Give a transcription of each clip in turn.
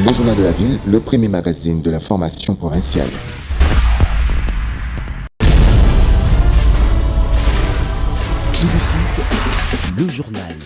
Le Journal de la Ville, le premier magazine de l'information provinciale. Tout de suite, le journal.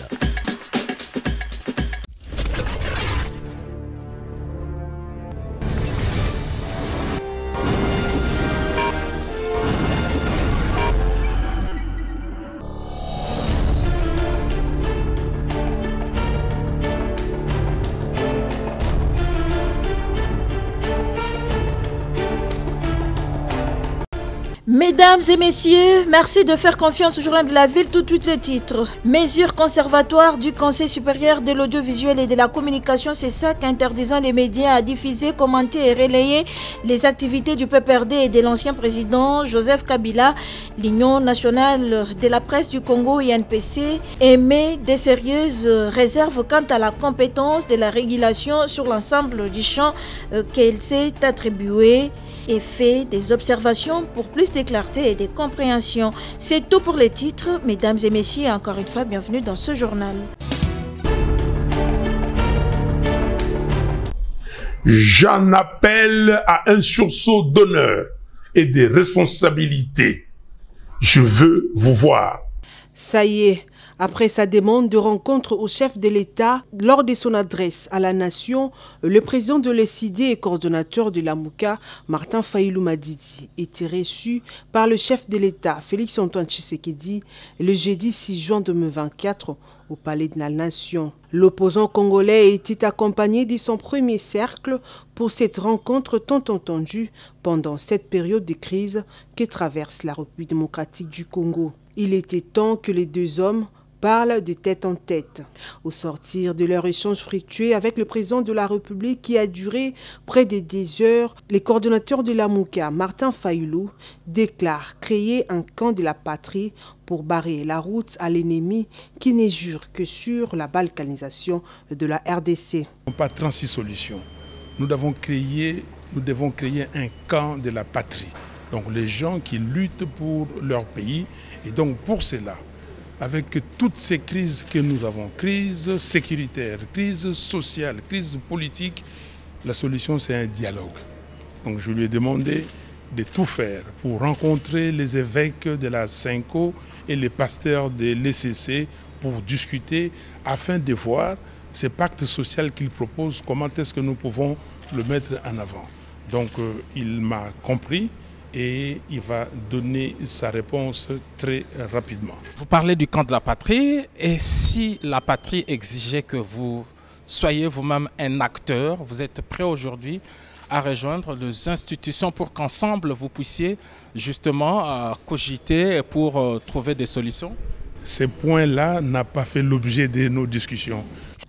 Mesdames et messieurs, merci de faire confiance au Journal de la Ville. Tout de suite les titres. Mesures conservatoires du Conseil supérieur de l'audiovisuel et de la communication, c'est ça qu'interdisant les médias à diffuser, commenter et relayer les activités du PPRD et de l'ancien président Joseph Kabila. L'Union nationale de la presse du Congo, INPC, émet des sérieuses réserves quant à la compétence de la régulation sur l'ensemble du champ qu'elle s'est attribué et fait des observations pour plus de clarté et de compréhension. C'est tout pour les titres. Mesdames et messieurs, encore une fois, bienvenue dans ce journal. J'en appelle à un sursaut d'honneur et de responsabilité. Je veux vous voir. Ça y est. Après sa demande de rencontre au chef de l'État, lors de son adresse à la nation, le président de l'ECD et coordonnateur de la MOUCA, Martin Fayulu Madidi, était reçu par le chef de l'État, Félix-Antoine Tshisekedi, le jeudi 6 juin 2024 au Palais de la Nation. L'opposant congolais était accompagné de son premier cercle pour cette rencontre tant entendue pendant cette période de crise que traverse la République démocratique du Congo. Il était temps que les deux hommes parlent de tête en tête. Au sortir de leur échange fructueux avec le président de la République qui a duré près de 10 heures, les coordonnateurs de la MOUCA, Martin Fayulu, déclarent créer un camp de la patrie pour barrer la route à l'ennemi qui ne jure que sur la balkanisation de la RDC. Pas 36 solutions. Nous devons créer un camp de la patrie. Donc les gens qui luttent pour leur pays. Et donc pour cela, avec toutes ces crises que nous avons, crise sécuritaire, crise sociale, crise politique, la solution c'est un dialogue. Donc je lui ai demandé de tout faire pour rencontrer les évêques de la CENCO et les pasteurs de l'ECC pour discuter afin de voir ce pacte social qu'il propose, comment est-ce que nous pouvons le mettre en avant. Donc il m'a compris. Et il va donner sa réponse très rapidement. Vous parlez du camp de la patrie, et si la patrie exigeait que vous soyez vous-même un acteur, vous êtes prêt aujourd'hui à rejoindre les institutions pour qu'ensemble vous puissiez justement cogiter pour trouver des solutions? Ce point-là n'a pas fait l'objet de nos discussions.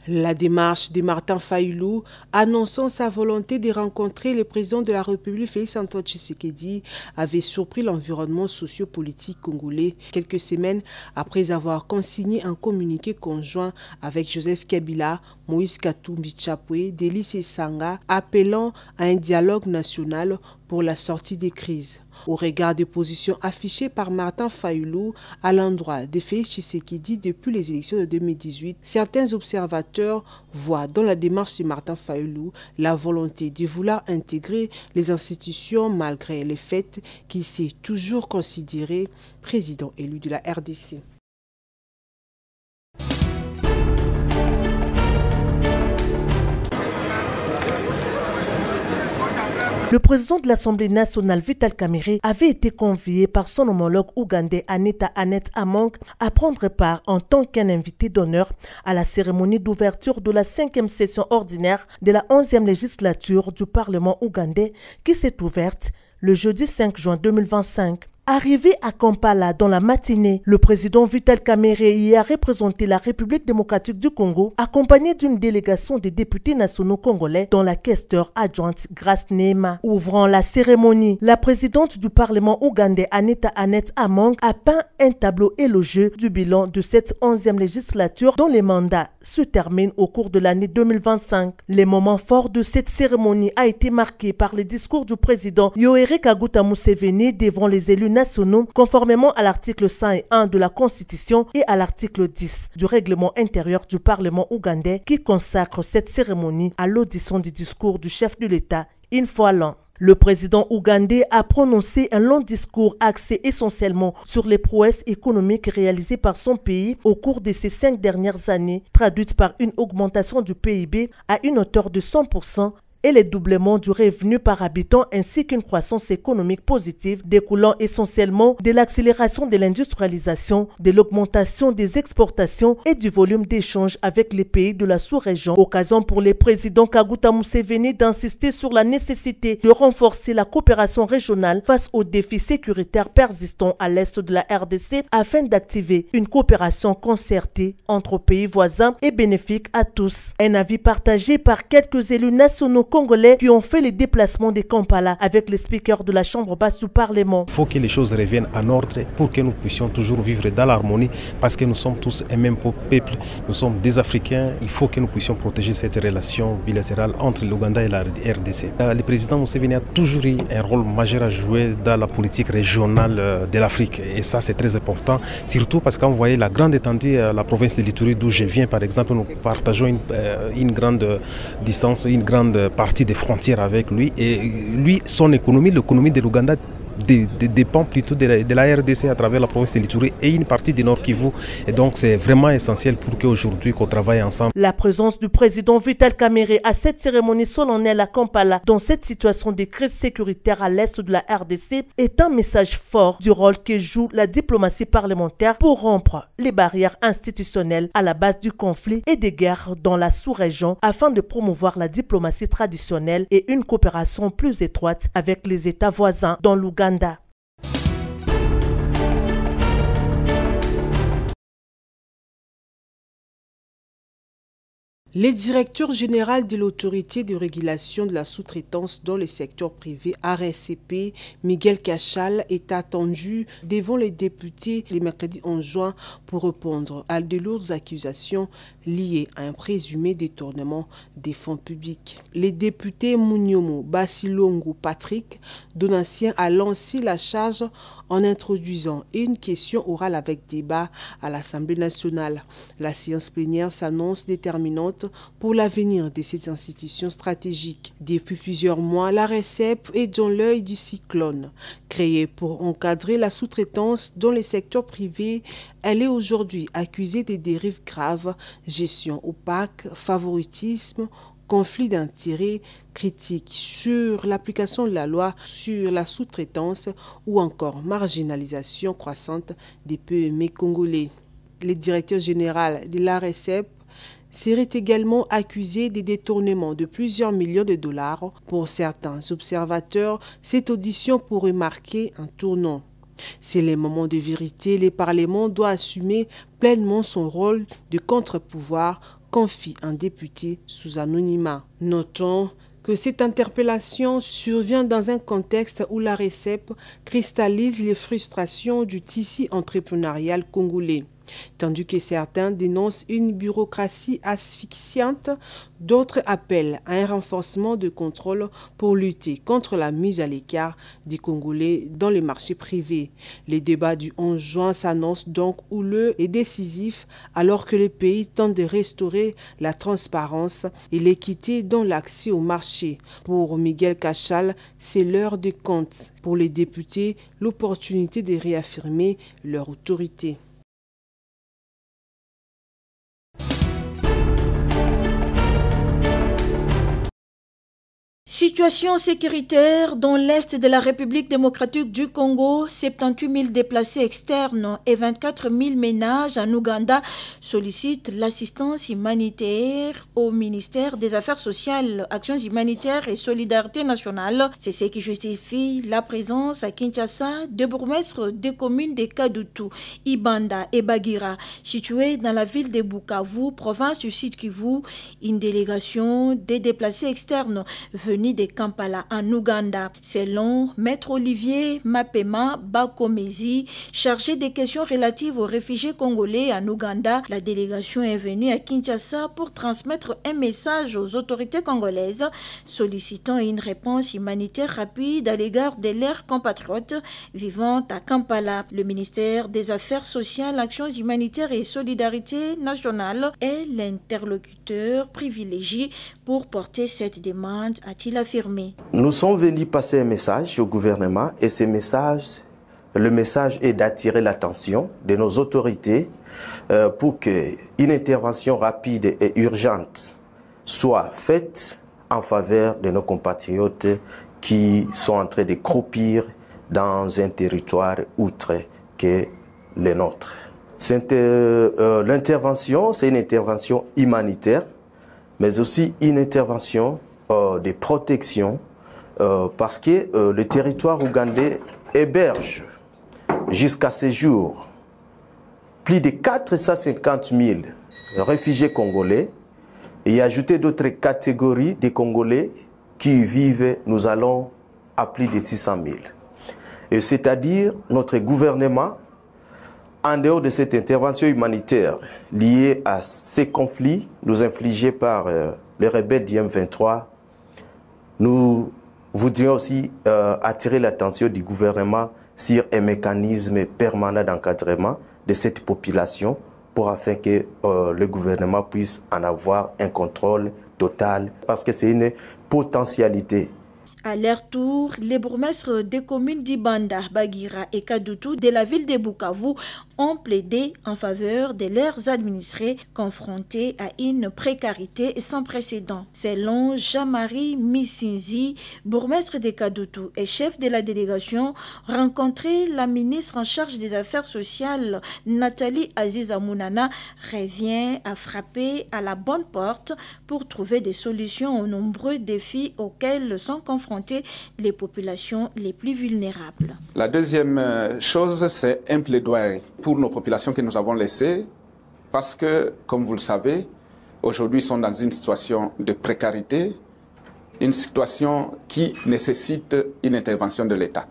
La démarche de Martin Fayulu, annonçant sa volonté de rencontrer le président de la République Félix-Antoine Tshisekedi, avait surpris l'environnement socio-politique congolais quelques semaines après avoir consigné un communiqué conjoint avec Joseph Kabila, Moïse Katumbi Chapwe, Délice Sanga, appelant à un dialogue national pour la sortie des crises. Au regard des positions affichées par Martin Fayulu à l'endroit de Félix Tshisekedi depuis les élections de 2018, certains observateurs voient dans la démarche de Martin Fayulu la volonté de vouloir intégrer les institutions malgré le fait qu'il s'est toujours considéré président élu de la RDC. Le président de l'Assemblée nationale, Vital Kamerhe, avait été convié par son homologue ougandais Anita Annette Among à prendre part en tant qu'un invité d'honneur à la cérémonie d'ouverture de la 5e session ordinaire de la 11e législature du Parlement ougandais qui s'est ouverte le jeudi 5 juin 2025. Arrivé à Kampala dans la matinée, le président Vital Kamerhe y a représenté la République démocratique du Congo, accompagné d'une délégation des députés nationaux congolais, dont la questeur adjointe Grace Neema. Ouvrant la cérémonie, la présidente du Parlement ougandais Anita Annette Among a peint un tableau élogieux du bilan de cette 11e législature dont les mandats se terminent au cours de l'année 2025. Les moments forts de cette cérémonie a été marqué par les discours du président Yoweri Kaguta Museveni devant les élus nationaux conformément à l'article 101 de la Constitution et à l'article 10 du règlement intérieur du Parlement ougandais qui consacre cette cérémonie à l'audition du discours du chef de l'État une fois l'an. Le président ougandais a prononcé un long discours axé essentiellement sur les prouesses économiques réalisées par son pays au cours de ces 5 dernières années, traduites par une augmentation du PIB à une hauteur de 100%, et le doublement du revenu par habitant ainsi qu'une croissance économique positive découlant essentiellement de l'accélération de l'industrialisation, de l'augmentation des exportations et du volume d'échanges avec les pays de la sous-région. Occasion pour le président Kaguta Museveni d'insister sur la nécessité de renforcer la coopération régionale face aux défis sécuritaires persistants à l'est de la RDC afin d'activer une coopération concertée entre pays voisins et bénéfique à tous. Un avis partagé par quelques élus nationaux congolais qui ont fait les déplacements de Kampala avec le speaker de la Chambre basse du Parlement. Il faut que les choses reviennent en ordre pour que nous puissions toujours vivre dans l'harmonie parce que nous sommes tous un même peuple, nous sommes des Africains, il faut que nous puissions protéger cette relation bilatérale entre l'Ouganda et la RDC. Le président Museveni a toujours eu un rôle majeur à jouer dans la politique régionale de l'Afrique et ça c'est très important, surtout parce qu'on voyait la grande étendue, la province de l'Ituri d'où je viens par exemple, nous partageons une grande distance, une grande partie des frontières avec lui et lui, son économie, l'économie de l'Ouganda dépend plutôt de la RDC à travers la province de l'Ituri et une partie du Nord Kivu et donc c'est vraiment essentiel pour qu'aujourd'hui qu'on travaille ensemble. La présence du président Vital Kamerhe à cette cérémonie solennelle à Kampala dans cette situation de crise sécuritaire à l'est de la RDC est un message fort du rôle que joue la diplomatie parlementaire pour rompre les barrières institutionnelles à la base du conflit et des guerres dans la sous-région afin de promouvoir la diplomatie traditionnelle et une coopération plus étroite avec les États voisins dans l'Ouganda. Le directeur général de l'autorité de régulation de la sous-traitance dans le secteur privé ARCP, Miguel Cachal, est attendu devant les députés le mercredi 11 juin pour répondre à de lourdes accusations liées à un présumé détournement des fonds publics. Le député Mouniomo Basilongo Patrick Donatien a lancé la charge en introduisant une question orale avec débat à l'Assemblée nationale. La séance plénière s'annonce déterminante pour l'avenir de ces institutions stratégiques. Depuis plusieurs mois, la RCEP est dans l'œil du cyclone. Créée pour encadrer la sous-traitance dans les secteurs privés, elle est aujourd'hui accusée de dérives graves, gestion opaque, favoritisme, conflit d'intérêts, critiques sur l'application de la loi sur la sous-traitance ou encore marginalisation croissante des PME congolais. Le directeur général de la RCEP serait également accusé des détournements de plusieurs millions de dollars. Pour certains observateurs, cette audition pourrait marquer un tournant. C'est le moment de vérité, le Parlement doit assumer pleinement son rôle de contre-pouvoir, confie un député sous anonymat. Notons que cette interpellation survient dans un contexte où la RCEP cristallise les frustrations du tissu entrepreneurial congolais. Tandis que certains dénoncent une bureaucratie asphyxiante, d'autres appellent à un renforcement de contrôle pour lutter contre la mise à l'écart des Congolais dans les marchés privés. Les débats du 11 juin s'annoncent donc houleux et décisifs alors que le pays tente de restaurer la transparence et l'équité dans l'accès au marché. Pour Miguel Cachal, c'est l'heure des comptes. Pour les députés, l'opportunité de réaffirmer leur autorité. Situation sécuritaire dans l'est de la République démocratique du Congo, 78 000 déplacés externes et 24 000 ménages en Ouganda sollicitent l'assistance humanitaire au ministère des Affaires sociales, Actions humanitaires et Solidarité nationale. C'est ce qui justifie la présence à Kinshasa de bourgmestres des communes de Kadutu, Ibanda et Bagira, situées dans la ville de Bukavu, province du Sud Kivu. Une délégation des déplacés externes venus cérémonie de Kampala en Ouganda. Selon Maître Olivier Mapema Bakomezi, chargé des questions relatives aux réfugiés congolais en Ouganda, la délégation est venue à Kinshasa pour transmettre un message aux autorités congolaises sollicitant une réponse humanitaire rapide à l'égard de leurs compatriotes vivant à Kampala. Le ministère des Affaires sociales, Actions humanitaires et Solidarité nationale est l'interlocuteur privilégié pour porter cette demande, a-t-il affirmé. Nous sommes venus passer un message au gouvernement et le message est d'attirer l'attention de nos autorités pour qu'une intervention rapide et urgente soit faite en faveur de nos compatriotes qui sont en train de croupir dans un territoire outre que le nôtre. L'intervention, c'est une intervention humanitaire, mais aussi une intervention de protection parce que le territoire ougandais héberge jusqu'à ce jour plus de 450 000 réfugiés congolais et ajouter d'autres catégories de Congolais qui y vivent, nous allons à plus de 600 000. Et c'est-à-dire notre gouvernement, en dehors de cette intervention humanitaire liée à ces conflits nous infligés par les rebelles du M23, nous voudrions aussi attirer l'attention du gouvernement sur un mécanisme permanent d'encadrement de cette population afin que le gouvernement puisse en avoir un contrôle total parce que c'est une potentialité. À leur tour, les bourgmestres des communes d'Ibanda, Bagira et Kadutu de la ville de Bukavu ont plaidé en faveur de leurs administrés confrontés à une précarité sans précédent. Selon Jean-Marie Missinzi, bourgmestre de Kadutu et chef de la délégation, rencontrer la ministre en charge des Affaires sociales, Nathalie Aziza Mounana, revient à frapper à la bonne porte pour trouver des solutions aux nombreux défis auxquels sont confrontés les populations les plus vulnérables. La deuxième chose, c'est un plaidoyer pour nos populations que nous avons laissées parce que, comme vous le savez, aujourd'hui, ils sont dans une situation de précarité, une situation qui nécessite une intervention de l'État.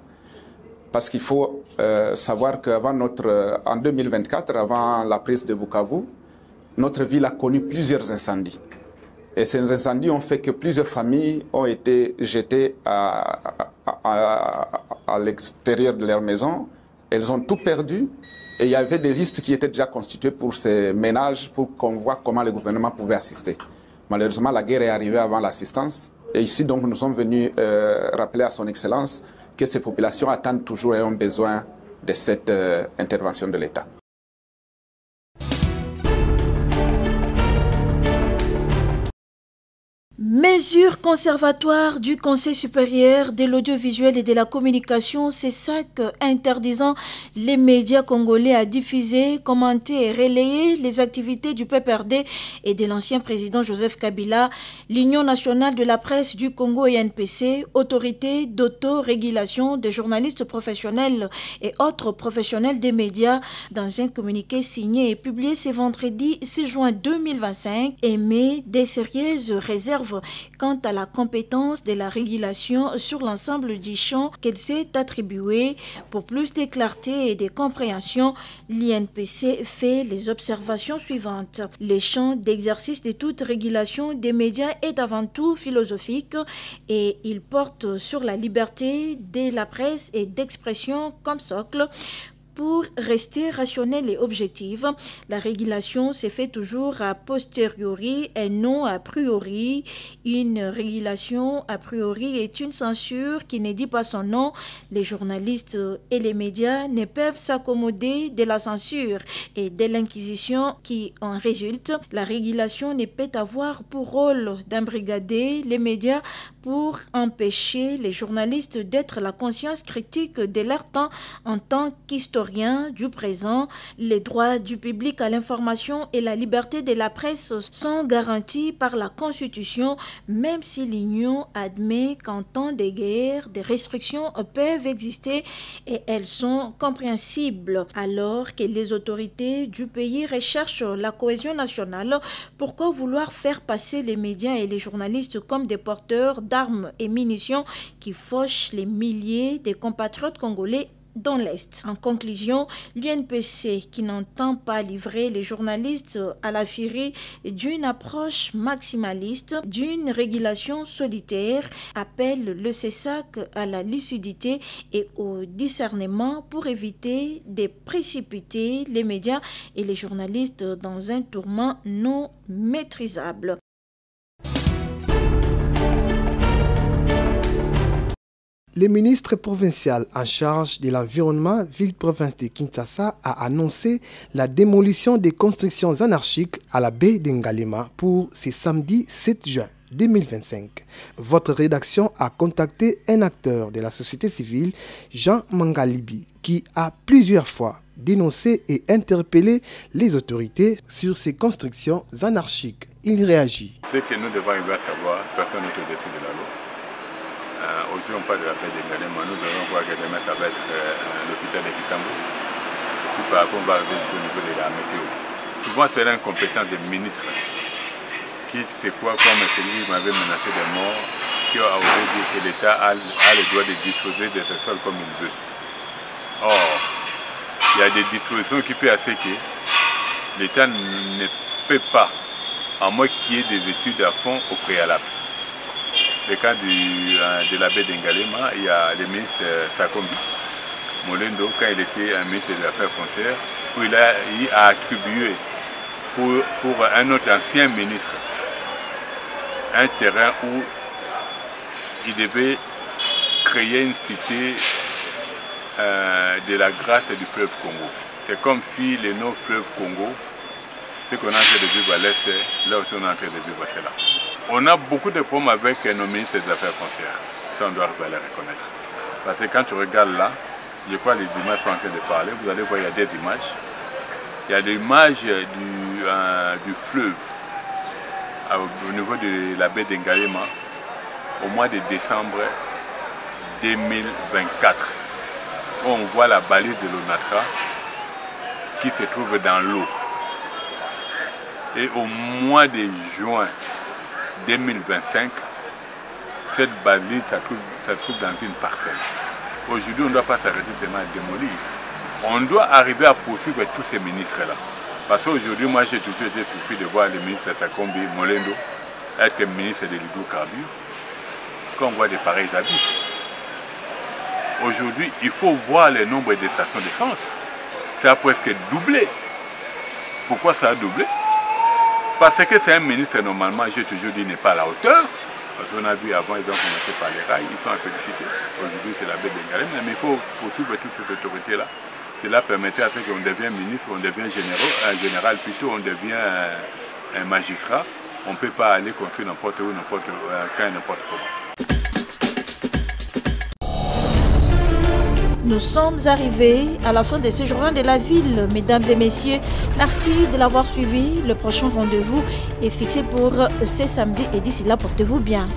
Parce qu'il faut savoir en 2024, avant la prise de Bukavu, notre ville a connu plusieurs incendies. Et ces incendies ont fait que plusieurs familles ont été jetées à l'extérieur de leur maison. Elles ont tout perdu. Et il y avait des listes qui étaient déjà constituées pour ces ménages pour qu'on voit comment le gouvernement pouvait assister. Malheureusement, la guerre est arrivée avant l'assistance. Et ici, donc, nous sommes venus rappeler à son Excellence que ces populations attendent toujours et ont besoin de cette intervention de l'État. Mesures conservatoires du Conseil supérieur de l'audiovisuel et de la communication, c'est ça interdisant les médias congolais à diffuser, commenter et relayer les activités du PPRD et de l'ancien président Joseph Kabila, l'Union nationale de la presse du Congo et NPC, autorité d'autorégulation des journalistes professionnels et autres professionnels des médias, dans un communiqué signé et publié ce vendredi 6 juin 2025, émet des sérieuses réserves quant à la compétence de la régulation sur l'ensemble du champ qu'elle s'est attribuée. Pour plus de clarté et de compréhension, l'INPC fait les observations suivantes. Le champ d'exercice de toute régulation des médias est avant tout philosophique et il porte sur la liberté de la presse et d'expression comme socle. Pour rester rationnel et objectif, la régulation se fait toujours a posteriori et non a priori. Une régulation a priori est une censure qui ne dit pas son nom. Les journalistes et les médias ne peuvent s'accommoder de la censure et de l'inquisition qui en résulte. La régulation ne peut avoir pour rôle d'embrigader les médias pour empêcher les journalistes d'être la conscience critique de leur temps en tant qu'historiens historien du présent, les droits du public à l'information et la liberté de la presse sont garantis par la Constitution, même si l'Union admet qu'en temps de guerre, des restrictions peuvent exister et elles sont compréhensibles. Alors que les autorités du pays recherchent la cohésion nationale, pourquoi vouloir faire passer les médias et les journalistes comme des porteurs d'armes et munitions qui fauchent les milliers de compatriotes congolais dans l'Est? En conclusion, l'UNPC, qui n'entend pas livrer les journalistes à la furie d'une approche maximaliste, d'une régulation solitaire, appelle le CESAC à la lucidité et au discernement pour éviter de précipiter les médias et les journalistes dans un tourment non maîtrisable. Le ministre provincial en charge de l'environnement, ville-province de Kinshasa, a annoncé la démolition des constructions anarchiques à la baie d'Ngalema pour ce samedi 7 juin 2025. Votre rédaction a contacté un acteur de la société civile, Jean Mangalibi, qui a plusieurs fois dénoncé et interpellé les autorités sur ces constructions anarchiques. Il réagit. Ce que nous devons arriver à savoir, personne n'est au-dessus de la loi. Aujourd'hui, on parle de la paix de Ngalema. Nous devons voir que demain, ça va être l'hôpital de Kitambo. Puis par rapport, on va arriver au niveau de la météo. Souvent, c'est l'incompétence des ministres qui, c'est quoi, comme celui qui m'avait menacé de mort, qui a osé dire que l'État a le droit de disposer de ce sol comme il veut. Or, il y a des dispositions qui font assez que l'État ne peut pas, à moins qu'il y ait des études à fond au préalable. Le cas de la baie d'Ngalema, il y a le ministre Sakombi Molendo, quand il était un ministre des Affaires foncières, où il a attribué pour un autre ancien ministre un terrain où il devait créer une cité de la grâce du fleuve Congo. C'est comme si le nom fleuve Congo, ce qu'on est en train de vivre à l'Est, là aussi on est en train de vivre cela. On a beaucoup de problèmes avec nos ministres des Affaires foncières. Ça, on doit arriver à les reconnaître. Parce que quand tu regardes là, je crois que les images sont en train de parler. Vous allez voir, il y a des images. Il y a des images du fleuve au niveau de la baie d'Ngalema au mois de décembre 2024. On voit la balise de l'Onatra qui se trouve dans l'eau. Et au mois de juin 2025, cette balise, ça se trouve dans une parcelle. Aujourd'hui, on ne doit pas s'arrêter seulement à démolir. On doit arriver à poursuivre tous ces ministres-là. Parce qu'aujourd'hui, moi, j'ai toujours été surpris de voir le ministre Sakombi Molendo être ministre de l'hydrocarbure, quand on voit des pareils habits. Aujourd'hui, il faut voir le nombre de stations d'essence. Ça a presque doublé. Pourquoi ça a doublé? Parce que c'est un ministre, normalement, j'ai toujours dit, n'est pas à la hauteur. Parce qu'on a vu avant, ils ont commencé par les rails, ils sont à féliciter. Aujourd'hui, c'est la baie de Ngalema, mais il faut poursuivre toute cette autorité-là. Cela permettait à ce qu'on devienne ministre, on devient un général plutôt, on devient un magistrat. On ne peut pas aller construire n'importe où, n'importe quand, n'importe comment. Nous sommes arrivés à la fin de ce journal de la ville, mesdames et messieurs. Merci de l'avoir suivi. Le prochain rendez-vous est fixé pour ce samedi et d'ici là, portez-vous bien.